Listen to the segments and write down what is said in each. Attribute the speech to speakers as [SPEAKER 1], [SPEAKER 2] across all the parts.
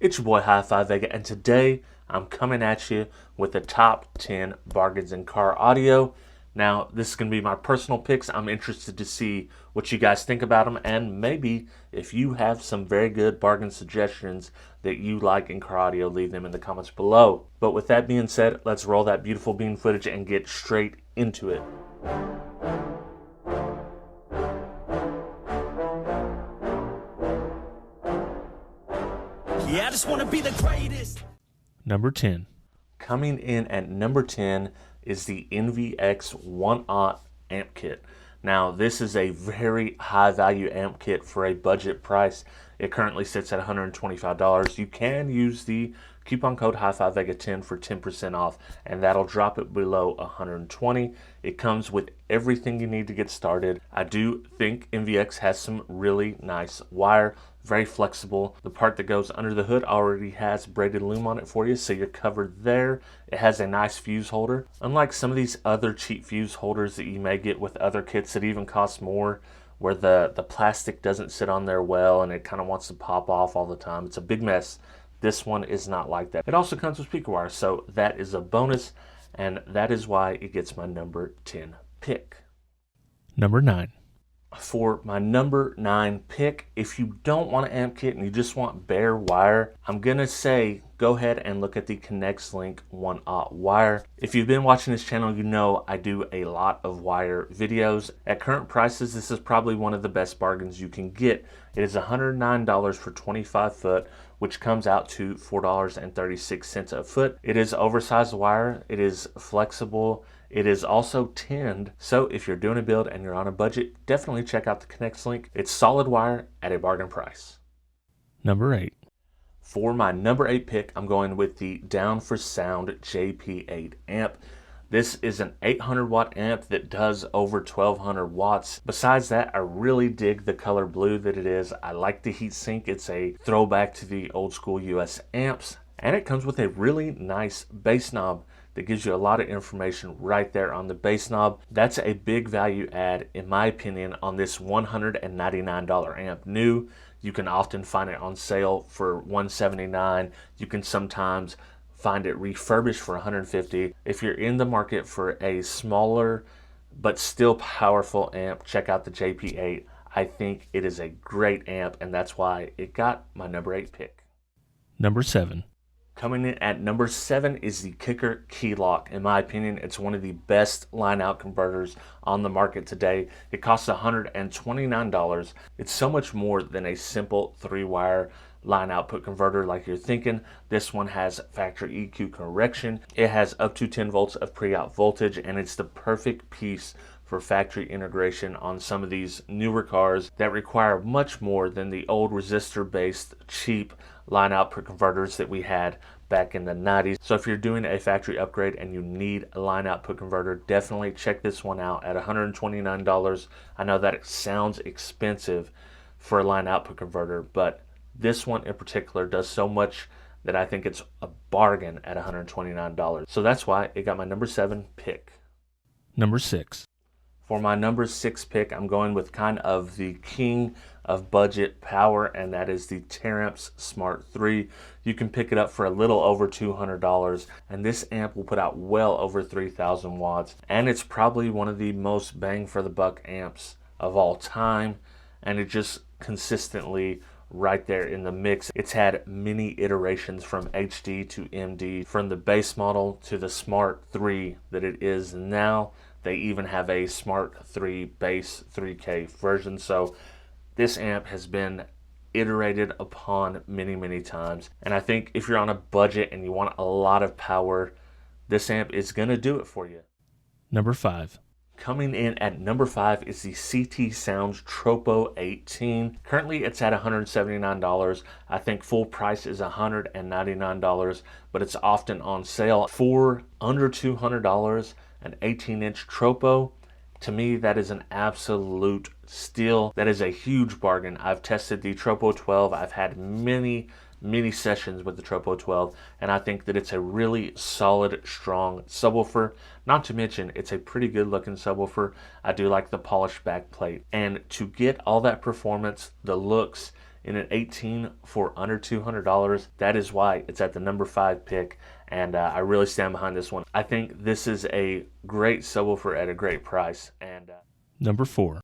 [SPEAKER 1] It's your boy HifiVega, and today I'm coming at you with the top 10 bargains in car audio. Now, this is going to be my personal picks. I'm interested to see what you guys think about them, and maybe if you have some very good bargain suggestions that you like in car audio, leave them in the comments below. But with that being said, let's roll that beautiful bean footage and get straight into it.
[SPEAKER 2] Yeah, I just want to be the greatest.
[SPEAKER 1] Number 10. Coming in at number 10 is the NVX 1 Amp Kit. Now, this is a very high value amp kit for a budget price. It currently sits at $125. You can use the coupon code HifiVega10 for 10% off, and that'll drop it below $120. It comes with everything you need to get started. I do think NVX has some really nice wire, very flexible. The part that goes under the hood already has braided loom on it for you, so you're covered there. It has a nice fuse holder. Unlike some of these other cheap fuse holders that you may get with other kits that even cost more, where the plastic doesn't sit on there well and it kind of wants to pop off all the time. It's a big mess. This one is not like that. It also comes with speaker wire, so that is a bonus, and that is why it gets my number 10 pick. Number 9. For my number 9 pick, if you don't want an amp kit and you just want bare wire, I'm gonna say go ahead and look at the Conext Link 1/0 wire. If you've been watching this channel, you know I do a lot of wire videos. At current prices, this is probably one of the best bargains you can get. It is $109 for 25 foot, which comes out to $4.36 a foot. It is oversized wire, it is flexible, it is also tinned, so if you're doing a build and you're on a budget, definitely check out the Conext Link. It's solid wire at a bargain price. Number 8. For my number 8 pick, I'm going with the Down4sound JP8 amp. This is an 800 watt amp that does over 1200 watts. Besides that, I really dig the color blue that it is. I like the heat sink. It's a throwback to the old school US amps. And it comes with a really nice bass knob that gives you a lot of information right there on the bass knob. That's a big value add, in my opinion, on this $199 amp new. You can often find it on sale for $179. You can sometimes find it refurbished for $150. If you're in the market for a smaller but still powerful amp, check out the JP8. I think it is a great amp, and that's why it got my number 8 pick. Number 7. Coming in at number 7 is the Kicker KeyLOC. In my opinion, it's one of the best line-out converters on the market today. It costs $129. It's so much more than a simple 3-wire line output converter like you're thinking. This one has factory EQ correction. It has up to 10 volts of pre-out voltage, and it's the perfect piece for factory integration on some of these newer cars that require much more than the old resistor-based cheap line output converters that we had back in the 90s. So if you're doing a factory upgrade and you need a line output converter, definitely check this one out at $129. I know that it sounds expensive for a line output converter, but this one in particular does so much that I think it's a bargain at $129. So that's why it got my number 7 pick. Number 6. For my number 6 pick, I'm going with kind of the king of budget power, and that is the Terraps Smart 3. You can pick it up for a little over $200, and this amp will put out well over 3,000 watts, and it's probably one of the most bang for the buck amps of all time, and it just consistently right there in the mix. It's had many iterations from HD to MD, from the base model to the Smart 3 that it is now. They even have a Smart 3 base 3K version. So this amp has been iterated upon many times. And I think if you're on a budget and you want a lot of power, this amp is going to do it for you. Number 5. Coming in at number 5 is the CT Sounds Tropo 18. Currently it's at $179. I think full price is $199, but it's often on sale for under $200. An 18-inch Tropo, to me, that is an absolute steal. That is a huge bargain. I've tested the Tropo 12. I've had many sessions with the Tropo 12, and I think that it's a really solid, strong subwoofer. Not to mention, it's a pretty good looking subwoofer. I do like the polished back plate. And to get all that performance, the looks, in an 18 for under $200. That is why it's at the number 5 pick, and I really stand behind this one. I think this is a great subwoofer at a great price. And
[SPEAKER 3] Number 4.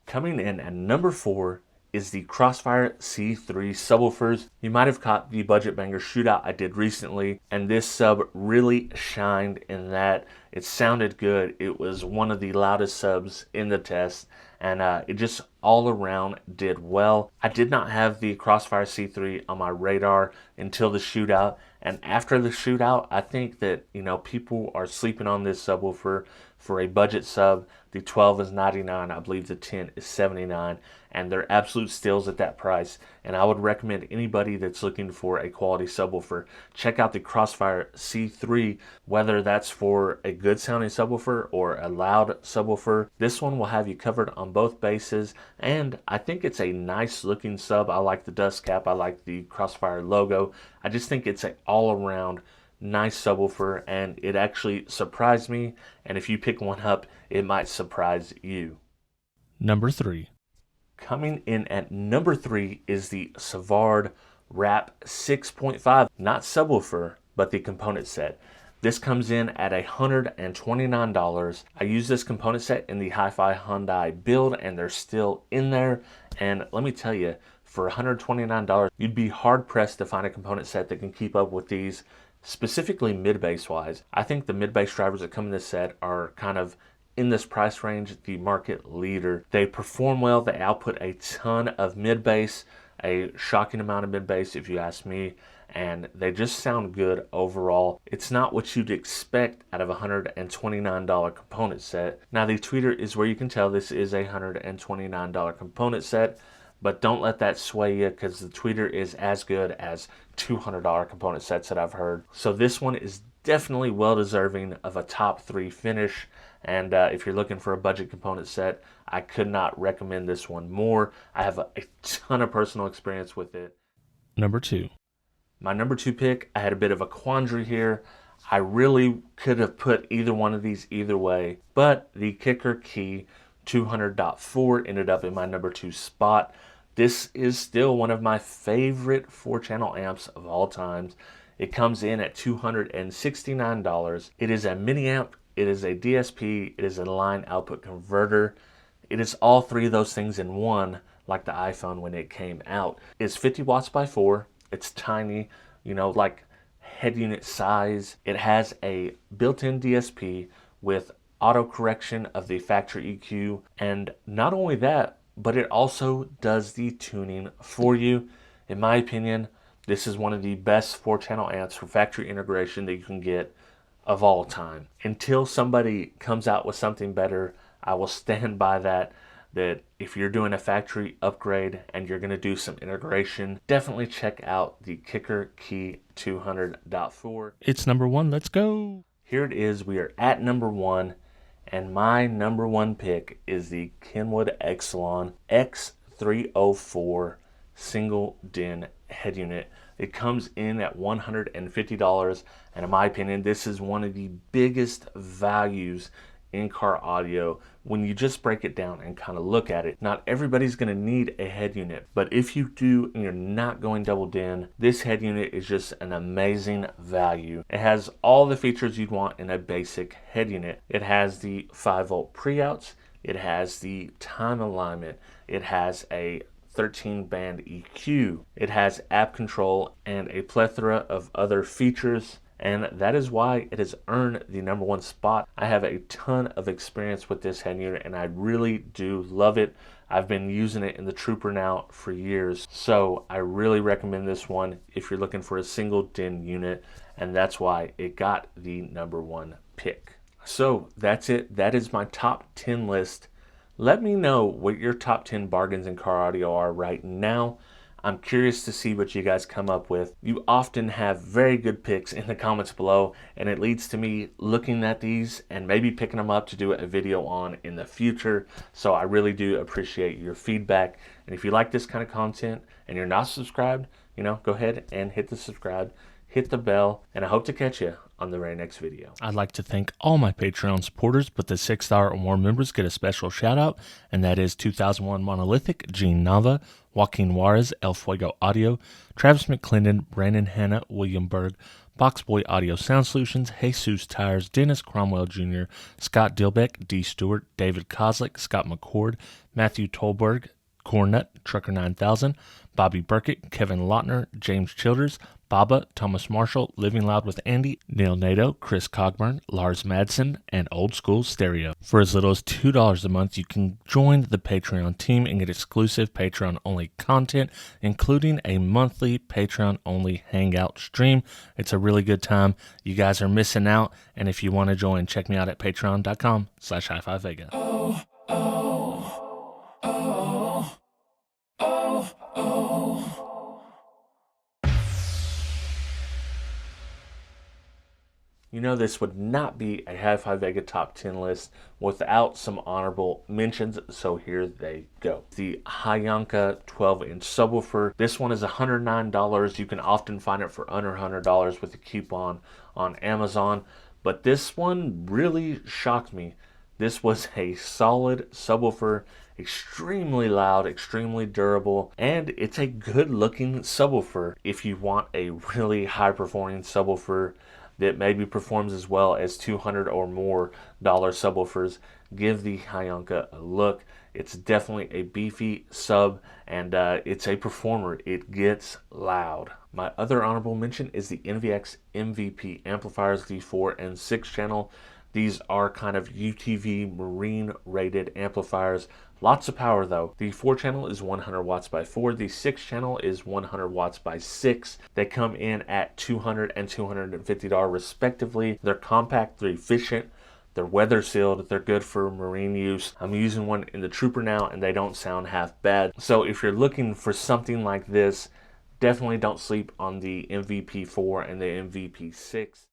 [SPEAKER 1] Coming in at number 4 is the Crossfire C3 Subwoofers. You might have caught the budget banger shootout I did recently, and this sub really shined in that it sounded good. It was one of the loudest subs in the test, and it just all around did well. I did not have the Crossfire C3 on my radar until the shootout, and after the shootout, I think that, you know, people are sleeping on this subwoofer for a budget sub. The 12 is $99, I believe the 10 is $79, and they're absolute steals at that price. And I would recommend anybody that's looking for a quality subwoofer, check out the Crossfire C3, whether that's for a good sounding subwoofer or a loud subwoofer. This one will have you covered on both bases, and I think it's a nice looking sub. I like the dust cap, I like the Crossfire logo. I just think it's an all around nice subwoofer, and it actually surprised me, and if you pick one up, it might surprise you.
[SPEAKER 3] Number 3.
[SPEAKER 1] Coming in at number 3 is the Savard Rap 6.5, not subwoofer, but the component set. This comes in at $129. I use this component set in the Hi-Fi Hyundai build, and they're still in there, and let me tell you, for $129, you'd be hard pressed to find a component set that can keep up with these, specifically mid-bass wise. I think the mid-bass drivers that come in this set are kind of in this price range the market leader. They perform well, they output a ton of mid-bass, a shocking amount of mid-bass if you ask me, and they just sound good overall. It's not what you'd expect out of a $129 component set. Now the tweeter is where you can tell this is a $129 component set, but don't let that sway you, because the tweeter is as good as $200 component sets that I've heard. So this one is definitely well deserving of a top 3 finish. And if you're looking for a budget component set, I could not recommend this one more. I have a ton of personal experience with it.
[SPEAKER 3] Number 2.
[SPEAKER 1] My number 2 pick, I had a bit of a quandary here. I really could have put either one of these either way, but the Kicker Key 200.4 ended up in my number 2 spot. This is still one of my favorite 4-channel amps of all times. It comes in at $269. It is a mini amp, it is a DSP, it is a line output converter. It is all 3 of those things in one, like the iPhone when it came out. It's 50 watts by 4. It's tiny, you know, like head unit size. It has a built-in DSP with auto correction of the factory EQ, and not only that, but it also does the tuning for you. In my opinion, this is one of the best 4-channel amps for factory integration that you can get of all time. Until somebody comes out with something better, I will stand by that if you're doing a factory upgrade and you're going to do some integration, definitely check out the Kicker Key 200.4.
[SPEAKER 3] It's number 1. Let's go.
[SPEAKER 1] Here it is. We are at number 1. And my number 1 pick is the Kenwood Excelon X304 single DIN head unit. It comes in at $150, and in my opinion, this is one of the biggest values in car audio when you just break it down and kind of look at it. Not everybody's going to need a head unit, but if you do and you're not going double DIN, this head unit is just an amazing value. It has all the features you'd want in a basic head unit. It has the 5-volt pre-outs, it has the time alignment, it has a 13-band EQ, it has app control, and a plethora of other features. And that is why it has earned the number 1 spot. I have a ton of experience with this head unit, and I really do love it. I've been using it in the Trooper now for years, so I really recommend this one if you're looking for a single DIN unit, and that's why it got the number 1 pick. So that's it. That is my top 10 list. Let me know what your top 10 bargains in car audio are right now. I'm curious to see what you guys come up with. You often have very good picks in the comments below, and it leads to me looking at these and maybe picking them up to do a video on in the future. So I really do appreciate your feedback. And if you like this kind of content and you're not subscribed, you know, go ahead and hit the subscribe, hit the bell, and I hope to catch you on the very next video.
[SPEAKER 3] I'd like to thank all my Patreon supporters, but the $6 or more members get a special shout out, and that is 2001 Monolithic, Gene Nava, Joaquin Juarez, El Fuego Audio, Travis McClendon, Brandon Hanna, William Berg, Boxboy Audio Sound Solutions, Jesus Tires, Dennis Cromwell Jr., Scott Dilbeck, D. Stewart, David Kozlik, Scott McCord, Matthew Tolberg, Cornut, Trucker 9000, Bobby Burkett, Kevin Lautner, James Childers, Baba, Thomas Marshall, Living Loud with Andy, Neil Nato, Chris Cogburn, Lars Madsen, and Old School Stereo. For as little as $2 a month, you can join the Patreon team and get exclusive Patreon-only content, including a monthly Patreon-only hangout stream. It's a really good time. You guys are missing out, and if you want to join, check me out at patreon.com/HifiVega.
[SPEAKER 1] You know, this would not be a HifiVega top 10 list without some honorable mentions, so here they go. The Yanka 12-inch subwoofer. This one is $109. You can often find it for under $100 with a coupon on Amazon, but this one really shocked me. This was a solid subwoofer, extremely loud, extremely durable, and it's a good-looking subwoofer. If you want a really high-performing subwoofer that maybe performs as well as $200 or more subwoofers, give the Yanka a look. It's definitely a beefy sub, and it's a performer. It gets loud. My other honorable mention is the NVX MVP amplifiers, the 4 and 6 channel. These are kind of UTV marine rated amplifiers. Lots of power though. The 4 channel is 100 watts by 4. The 6 channel is 100 watts by 6. They come in at $200 and $250 respectively. They're compact, they're efficient, they're weather sealed, they're good for marine use. I'm using one in the Trooper now and they don't sound half bad. So if you're looking for something like this, definitely don't sleep on the MVP4 and the MVP6.